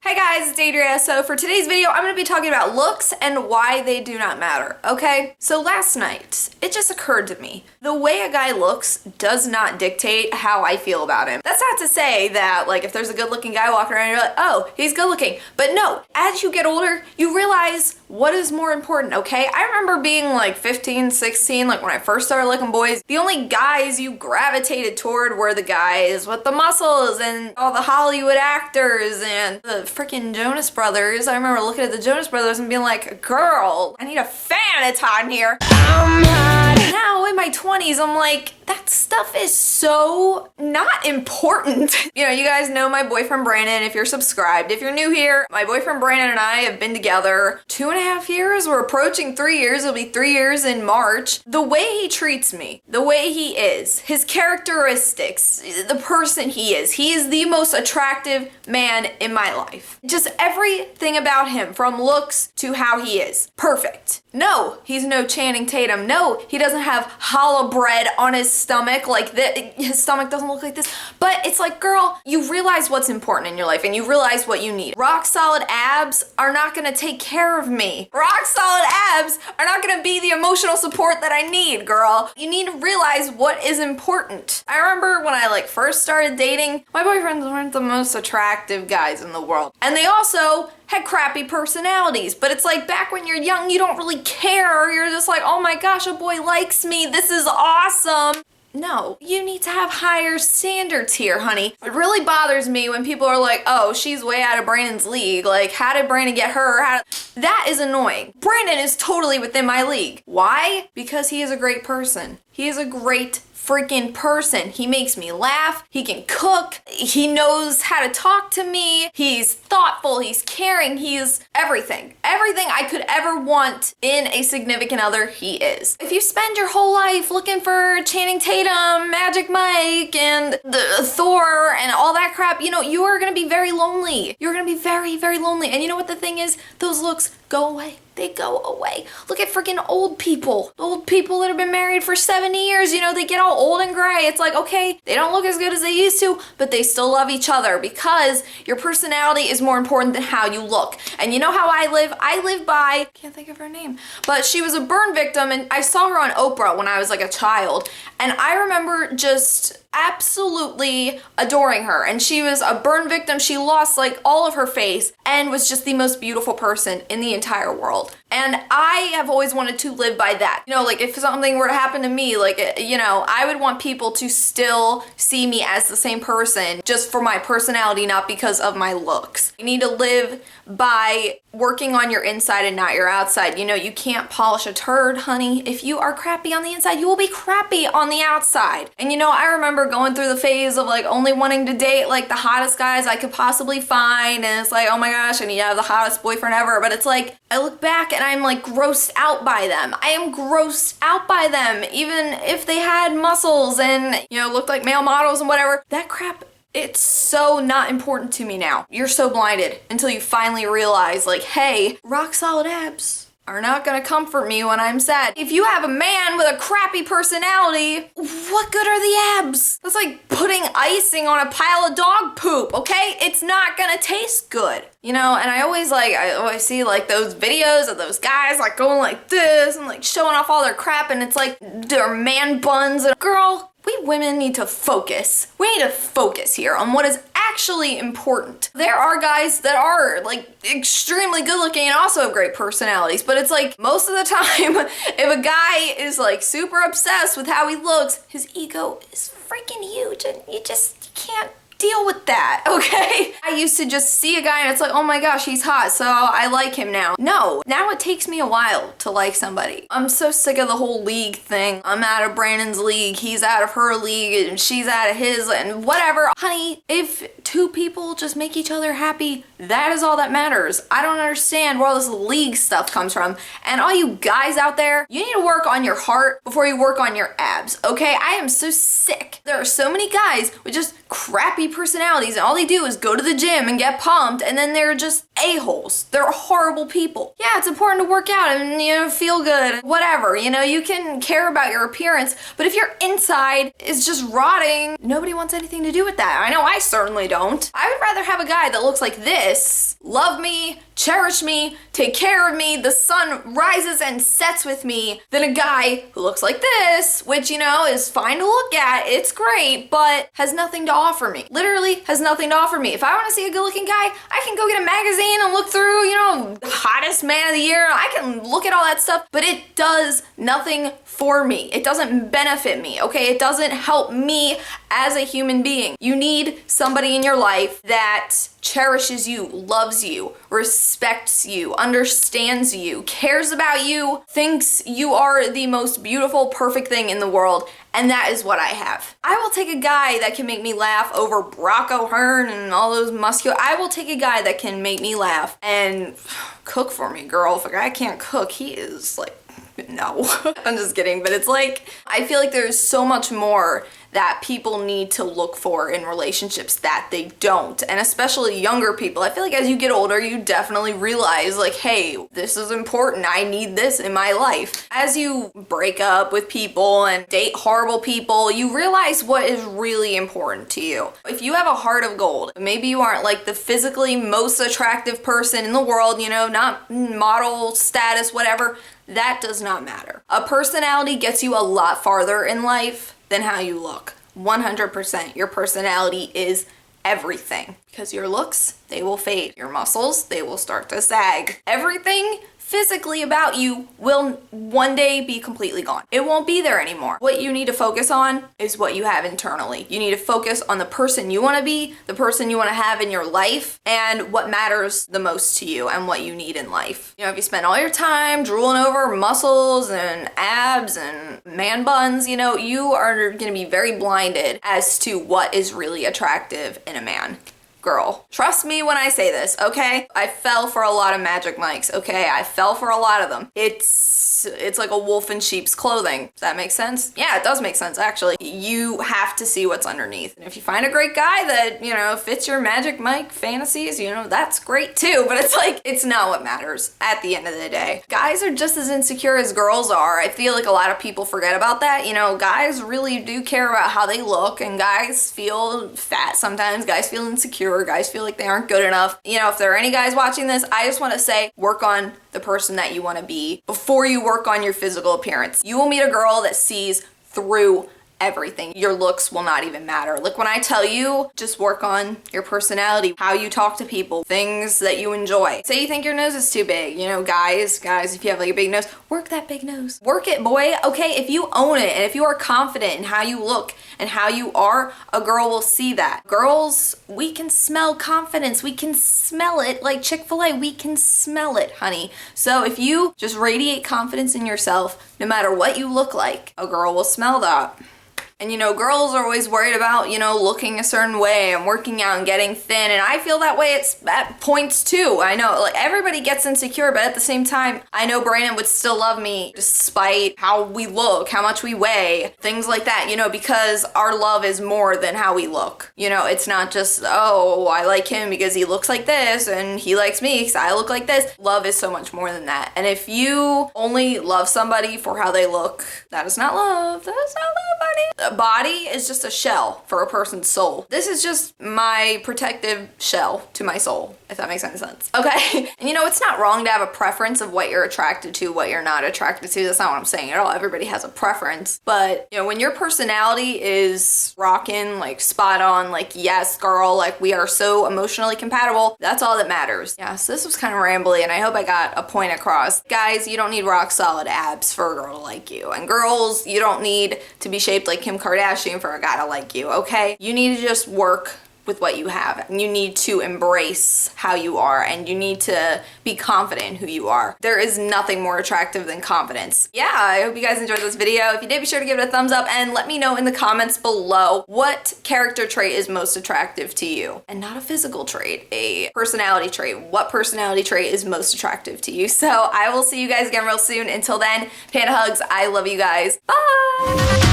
Hey guys, it's Adria. So for today's video, I'm going to be talking about looks and why they do not matter, okay? So last night, it just occurred to me, the way a guy looks does not dictate how I feel about him. That's not to say that, like, if there's a good-looking guy walking around, you're like, oh, he's good-looking. But no, as you get older, you realize what is more important, okay? I remember being like 15, 16, like when I first started liking boys, the only guys you gravitated toward were the guys with the muscles and all the Hollywood actors and the freaking Jonas Brothers. I remember looking at the Jonas Brothers and being like, girl, I need a fan, it's hot in here. Now in my 20s, I'm like, that stuff is so not important. You know, you guys know my boyfriend Brandon if you're subscribed. If you're new here, my boyfriend Brandon and I have been together 2.5 years. We're approaching 3 years. It'll be 3 years in March. The way he treats me, the way he is, his characteristics, the person he is the most attractive man in my life. Just everything about him, from looks to how he is, perfect. No, he's no Channing Tatum. No, he doesn't have hollow bread on his stomach like that. His stomach doesn't look like this. But it's like, girl, you realize what's important in your life and you realize what you need. Rock solid abs are not gonna take care of me. Rock solid abs are not gonna be the emotional support that I need, girl. You need to realize what is important. I remember when I first started dating, my boyfriends weren't the most attractive guys in the world. And they also had crappy personalities, but it's like back when you're young, you don't really care. You're just like, oh my gosh, a boy likes me. This is awesome. No, you need to have higher standards here, honey. It really bothers me when people are like, oh, she's way out of Brandon's league. Like, how did Brandon get her? That is annoying. Brandon is totally within my league. Why? Because he is a great person. He is a great freaking person. He makes me laugh. He can cook. He knows how to talk to me. He's thoughtful. He's caring. He's everything. Everything I could ever want in a significant other, he is. If you spend your whole life looking for Channing Tatum, Magic Mike, and the Thor, and all that crap, you know, you are gonna be very lonely. You're gonna be very, very lonely. And you know what the thing is? Those looks go away. They go away. Look at freaking old people. Old people that have been married for 70 years, you know, they get all old and gray. It's like, okay, they don't look as good as they used to, but they still love each other because your personality is more important than how you look. And you know how I live? I live by, can't think of her name, but she was a burn victim and I saw her on Oprah when I was like a child. And I remember just absolutely adoring her. And she was a burn victim. She lost like all of her face and was just the most beautiful person in the entire world. And I have always wanted to live by that. You know, like if something were to happen to me, like, you know, I would want people to still see me as the same person just for my personality, not because of my looks. You need to live by working on your inside and not your outside. You know, you can't polish a turd, honey. If you are crappy on the inside, you will be crappy on the outside. And you know, I remember going through the phase of like only wanting to date like the hottest guys I could possibly find. And it's like, oh my gosh, I need to have the hottest boyfriend ever. But it's like, I look back and I'm like grossed out by them. I am grossed out by them. Even if they had muscles and, you know, looked like male models and whatever, that crap, it's so not important to me now. You're so blinded until you finally realize like, hey, rock solid abs are not gonna comfort me when I'm sad. If you have a man with a crappy personality, what good are the abs? That's like putting icing on a pile of dog poop, okay? It's not gonna taste good. You know, and I always see like those videos of those guys like going like this and like showing off all their crap and it's like their man buns and girl, we women need to focus. We need to focus here on what is actually important. There are guys that are like extremely good looking and also have great personalities, but it's like most of the time, if a guy is like super obsessed with how he looks, his ego is freaking huge and you can't deal with that, okay? I used to just see a guy and it's like, oh my gosh, he's hot, so I like him now. No, now it takes me a while to like somebody. I'm so sick of the whole league thing. I'm out of Brandon's league, he's out of her league, and she's out of his, and whatever. Honey, if two people just make each other happy, that is all that matters. I don't understand where all this league stuff comes from. And all you guys out there, you need to work on your heart before you work on your abs, okay? I am so sick. There are so many guys with just crappy personalities and all they do is go to the gym and get pumped and then they're just a-holes. They're horrible people. Yeah, it's important to work out and, you know, feel good, whatever. You know, you can care about your appearance, but if your inside is just rotting, nobody wants anything to do with that. I know I certainly don't. I would rather have a guy that looks like this, love me, cherish me, take care of me, the sun rises and sets with me, than a guy who looks like this, which, you know, is fine to look at, it's great, but has nothing to offer me. Literally has nothing to offer me. If I want to see a good looking guy, I can go get a magazine and look through, you know, hottest man of the year. I can look at all that stuff, but it does nothing for me. It doesn't benefit me, okay? It doesn't help me as a human being. You need somebody in your life that cherishes you, loves you, respects you, understands you, cares about you, thinks you are the most beautiful, perfect thing in the world, and that is what I have. I will take a guy that can make me laugh over Brock O'Hearn and all those muscular. I will take a guy that can make me laugh and cook for me, girl. If a guy can't cook, he is like, no. I'm just kidding, but it's like, I feel like there's so much more that people need to look for in relationships that they don't, and especially younger people. I feel like as you get older, you definitely realize like, hey, this is important, I need this in my life. As you break up with people and date horrible people, you realize what is really important to you. If you have a heart of gold, maybe you aren't like the physically most attractive person in the world, you know, not model status, whatever, that does not matter. A personality gets you a lot farther in life than how you look. 100%. Your personality is everything. Because your looks, they will fade. Your muscles, they will start to sag. Everything physically about you will one day be completely gone. It won't be there anymore. What you need to focus on is what you have internally. You need to focus on the person you want to be, the person you want to have in your life, and what matters the most to you and what you need in life. You know, if you spend all your time drooling over muscles and abs and man buns, you know, you are going to be very blinded as to what is really attractive in a man. Girl, trust me when I say this, okay? I fell for a lot of magic mics, okay? I fell for a lot of them. It's like a wolf in sheep's clothing. Does that make sense? Yeah, it does make sense, actually. You have to see what's underneath. And if you find a great guy that, you know, fits your magic mic fantasies, you know, that's great too. But it's like, it's not what matters at the end of the day. Guys are just as insecure as girls are. I feel like a lot of people forget about that. You know, guys really do care about how they look, and guys feel fat sometimes. Guys feel insecure. Guys feel like they aren't good enough. You know, if there are any guys watching this, I just want to say, work on the person that you want to be before you work on your physical appearance. You will meet a girl that sees through everything. Your looks will not even matter. Like when I tell you, just work on your personality, how you talk to people, things that you enjoy. Say you think your nose is too big, you know, guys, if you have like a big nose, work that big nose. Work it, boy. Okay, if you own it and if you are confident in how you look and how you are, a girl will see that. Girls, we can smell confidence. We can smell it like Chick-fil-A. We can smell it, honey. So if you just radiate confidence in yourself, no matter what you look like, a girl will smell that. And you know, girls are always worried about, you know, looking a certain way and working out and getting thin, and I feel that way at points too. I know, like, everybody gets insecure, but at the same time, I know Brandon would still love me despite how we look, how much we weigh, things like that, you know, because our love is more than how we look. You know, it's not just, oh, I like him because he looks like this and he likes me because I look like this. Love is so much more than that. And if you only love somebody for how they look, that is not love. That is not love, buddy. A body is just a shell for a person's soul. This is just my protective shell to my soul, if that makes any sense. Okay? And you know, it's not wrong to have a preference of what you're attracted to, what you're not attracted to. That's not what I'm saying at all. Everybody has a preference. But, you know, when your personality is rocking, like spot on, like, yes, girl, like we are so emotionally compatible, that's all that matters. Yeah, so this was kind of rambly, and I hope I got a point across. Guys, you don't need rock solid abs for a girl to like you. And girls, you don't need to be shaped like Kim Kardashian for a guy to like you, okay? You need to just work with what you have, and you need to embrace how you are, and you need to be confident in who you are. There is nothing more attractive than confidence. Yeah, I hope you guys enjoyed this video. If you did, be sure to give it a thumbs up and let me know in the comments below what character trait is most attractive to you. And not a physical trait, a personality trait. What personality trait is most attractive to you? So I will see you guys again real soon. Until then, panda hugs. I love you guys. Bye!